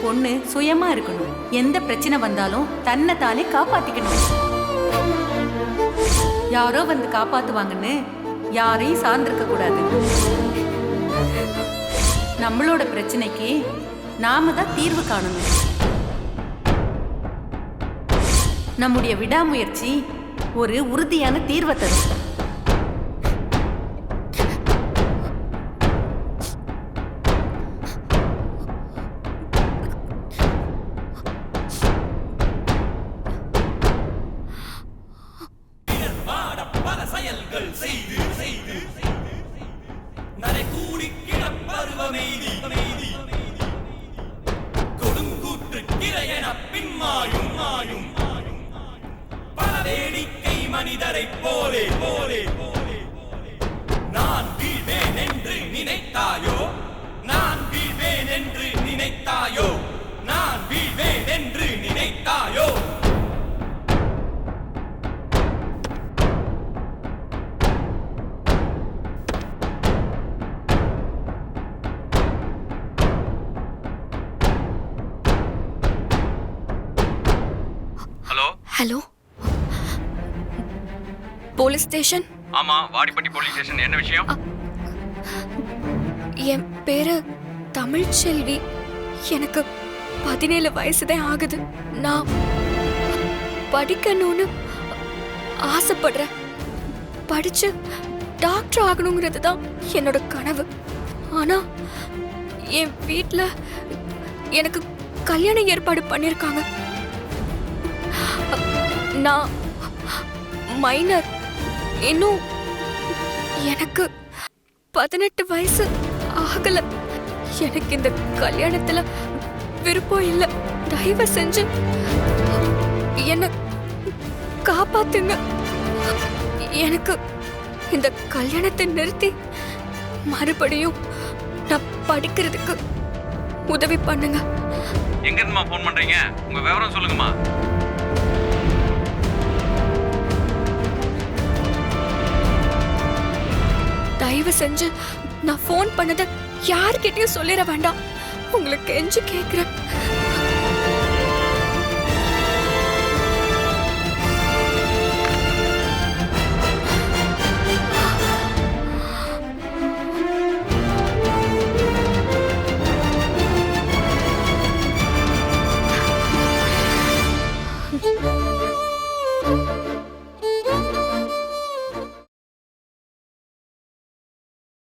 பொண்ணு சுயமா இருக்கணும். எந்த பிரச்சனை வந்தாலும் தன்னை தானே காப்பாத்திக்கணும். யாரோ வந்து காப்பாத்துவாங்கன்னு யாரையும் சார்ந்திருக்க கூடாது. நம்மளோட பிரச்சனைக்கு நாம தான் தீர்வு காணணும். நம்முடைய விடாமுயற்சி ஒரு உறுதியான தீர்வை தரும். மனிதரை போலே போலே நான் வீழ்வேன் என்று நினைத்தாயோ, நான் வீழ்வேன் என்று நினைத்தாயோ, நான் வீழ்வேன் என்று நினைத்தாயோ. Hello hello, police station? ஆமா, வாடிப்பட்டி போலீஸ் ஸ்டேஷன். என்ன விஷயம்? என் பேரு தமிழ்ச்செல்வி. எனக்கு 17 வயசுதான் ஆகுது. நான் படிக்கணும்னு ஆசைப்படுறேன். படிச்சு டாக்டர் ஆகணுங்கிறது தான் என்னோட கனவு. ஆனா என் வீட்டில் எனக்கு கல்யாண ஏற்பாடு பண்ணியிருக்காங்க. நான் மைனர். இன்னும் எனக்கு 18 வயசு ஆகல. எனக்கு இந்த கல்யாணத்துல விருப்பம் இல்லை. தயவு செஞ்சு என்ன காப்பாத்துங்க. எனக்கு இந்த கல்யாணத்தை நிறுத்தி மறுபடியும் நான் படிக்கிறதுக்கு உதவி பண்ணுங்க. எங்க இருந்துமா போன் பண்றீங்க? உங்க விவரம் சொல்லுங்கம்மா. தயவு செஞ்சு நான் ஃபோன் பண்ணதை யார்கிட்டயும் சொல்லிட வேண்டாம். உங்களுக்கு கெஞ்சி கேட்கிறேன்.